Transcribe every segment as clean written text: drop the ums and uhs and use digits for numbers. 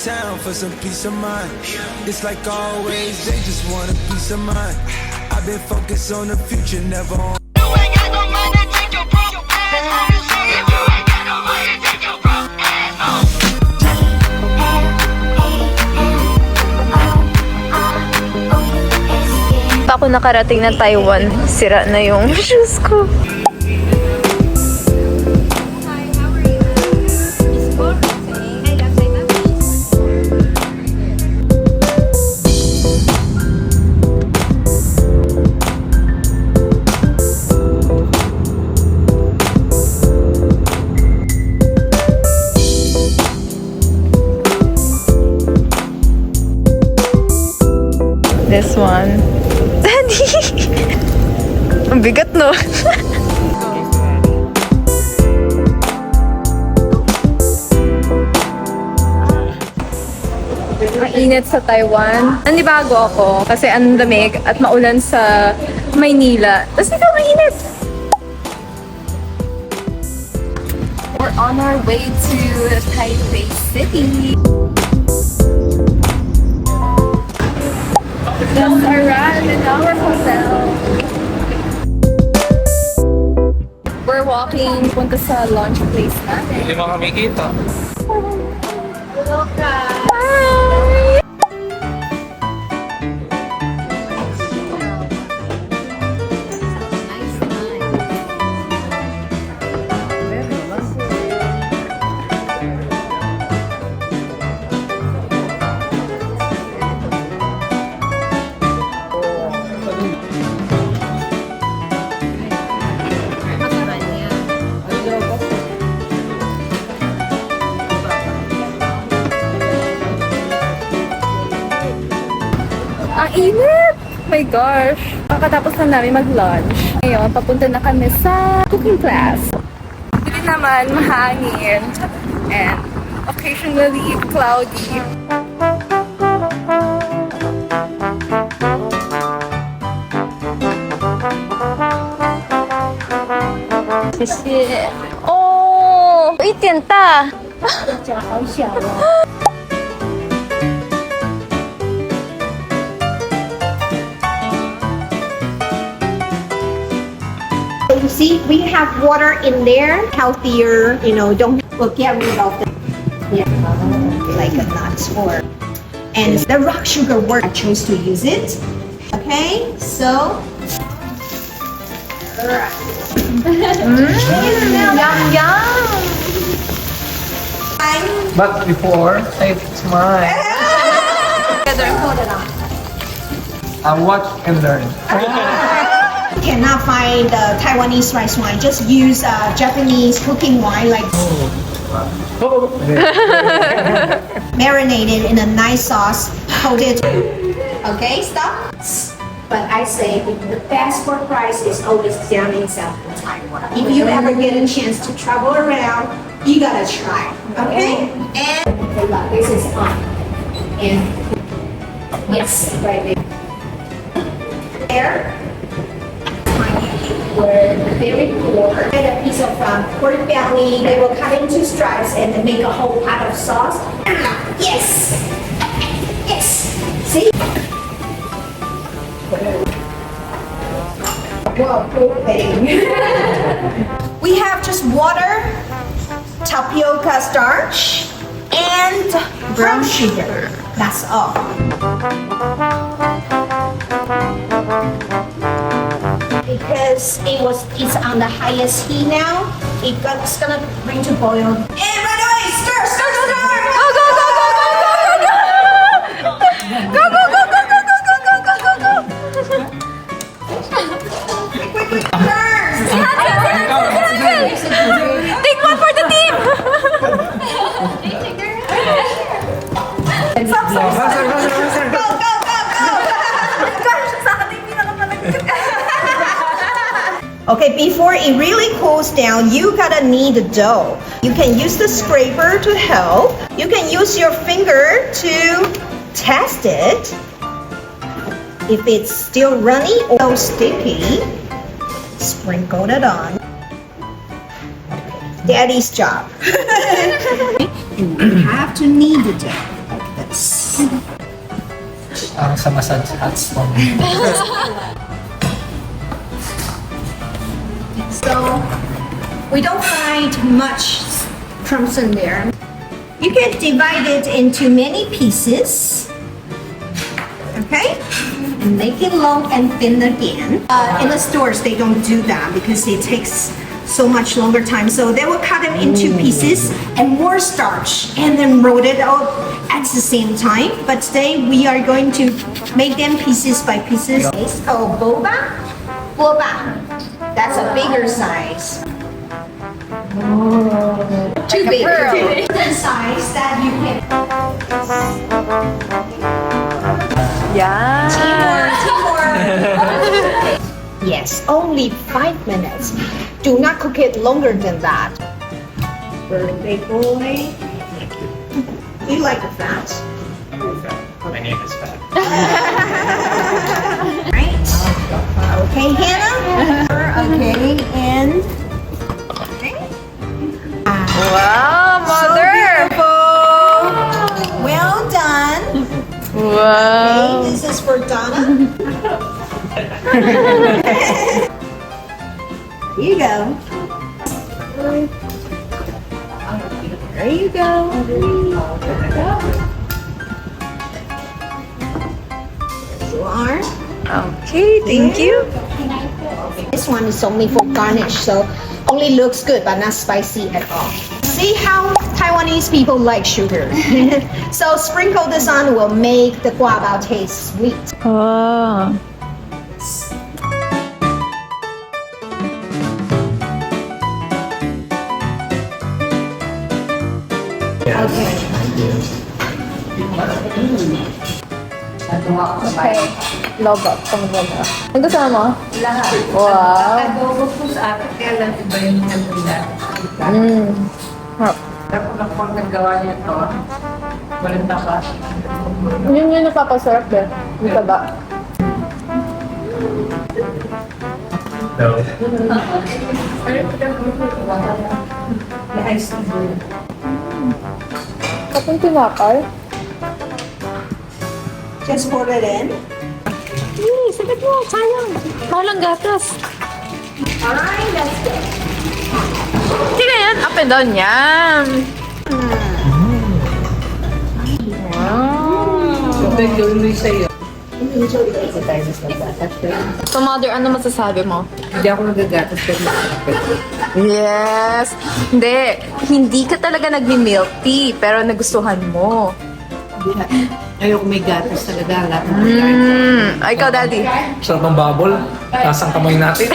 town for some peace of mind. It's like always, they just want a piece of mind. I've been focused on the future, never on. You ain't got no money, take your broke ass home. If you ain't got no money, take your broke ass home. Pa ako nakarating ng Taiwan, sira na yung shoes ko. This one. Daddy! Ang bigat, no? Ang init sa Taiwan. Nanibago ako kasi ang lamig at maulan sa Maynila. Tapos ikaw mainit! We're on our way to Taipei City. Just arrived in our hotel. We're walking punta sa lunch place natin. Hindi mo kami kita. Bye! Ang init! My gosh! Kakatapos na namin mag-lunch. Ngayon, papunta na kami sa cooking class. Hindi naman mahangin and occasionally cloudy. Xie. Oh! 一点大! You see, we have water in there, healthier, don't get rid of the like a nuts or, and the rock sugar work, I chose to use it. Okay, so, alright. Yum, yum. But before, say it's mine. Watch and learn. Cannot find the Taiwanese rice wine, just use Japanese cooking wine, like marinated in a nice sauce, hold it. Okay, stop. But I say the best for price is always down in South Taiwan. If you ever get a chance to travel around, you gotta try. Okay? And this is on. And yes, right there. Were very poor. Get a piece of pork belly. They will cut into stripes and then make a whole pot of sauce. Yes, yes. See? Whoa, poor thing. We have just water, tapioca starch, and brown sugar. That's all. Because it's on the highest heat now, it's gonna bring to boil. And right away, stir, stir, stir! Go, go, go, go, go, go, go, go! Go, go, go, go, go, go, go, go, go, go, go! Quick, quick, quick, stir! Take one for the team! Stop, stop, stop! Go, go, go, go! Gosh, sa ating pinakamalagkit. Okay, before it really cools down, you gotta knead the dough. You can use the scraper to help. You can use your finger to test it. If it's still runny or sticky, sprinkle it on. Daddy's job. You have to knead the dough. Parang sa massage hot stone. So we don't find much crumbs in there. You can divide it into many pieces. Okay? And make it long and thin again. In the stores, they don't do that because it takes so much longer time. So they will cut them into pieces and more starch and then roll it out at the same time. But today we are going to make them pieces by pieces. It's called boba. Boba. That's a bigger size. Too big. The size that you can. Yeah. Teamwork. Yes, only 5 minutes. Do not cook it longer than that. Birthday boy. You like the fat? My name is Fat. Right. Okay, Hannah. Okay, and. Okay. Wow, mother! Well done. Wow. Okay, this is for Donna. Here you go. There you go. There you are. Okay, thank you. This one is only for garnish, so only looks good but not spicy at all. See how Taiwanese people like sugar. So sprinkle this on will make the guava taste sweet. Oh. Okay. Lobat. Pangalawa. Ang gusto mo? Lahat. Wow. Adobo po sa akin, kaya lang iba yung nagula. Tapos ako ang nagawa niya ito. 40 pa. Yun yung napapasarap eh. Yung taba. No. May ice cream. Kapag tinapay. Just pour it in. Sagot mo, sayang. Mahal ang gatas. Alright, that's good. Tingnan yan, up and down yan. So, gawin mo yung sa'yo. So, mother, ano masasabi mo? Hindi ako nagagatas pero nakakapit. Yes! Hindi ka talaga nagmi-milk tea, pero nagustuhan mo. Ayoko may gatas talaga. Lahat ng gatas. Ikaw, daddy. Sarap ng bubble. Tasang kamay natin.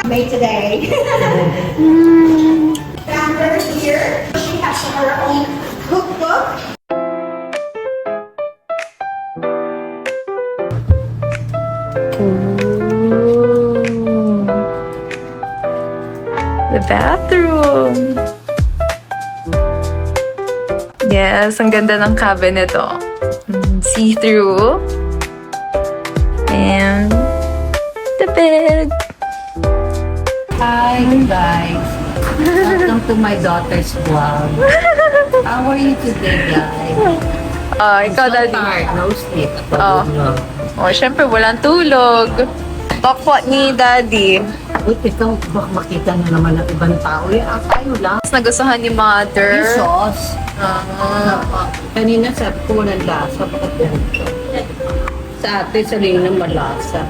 Made today. Found her here. She has her own cookbook. The bathroom. Yes, ang ganda ng cabinet, oh. See-through. And the bed. Hi guys. Welcome to my daughter's vlog. How are you today, guys? Ikaw, So daddy. tired, no sleep. Oh. Syempre, walang tulog. Pakwa ni daddy. Uy, ikaw, baka makita na naman ng ibang tao. Tayo lang. Mas nagustuhan ni mother. Yung sauce. Kanina sabi ko walang lasa. Bakit yan? Sa ate, sa rin ng malasa.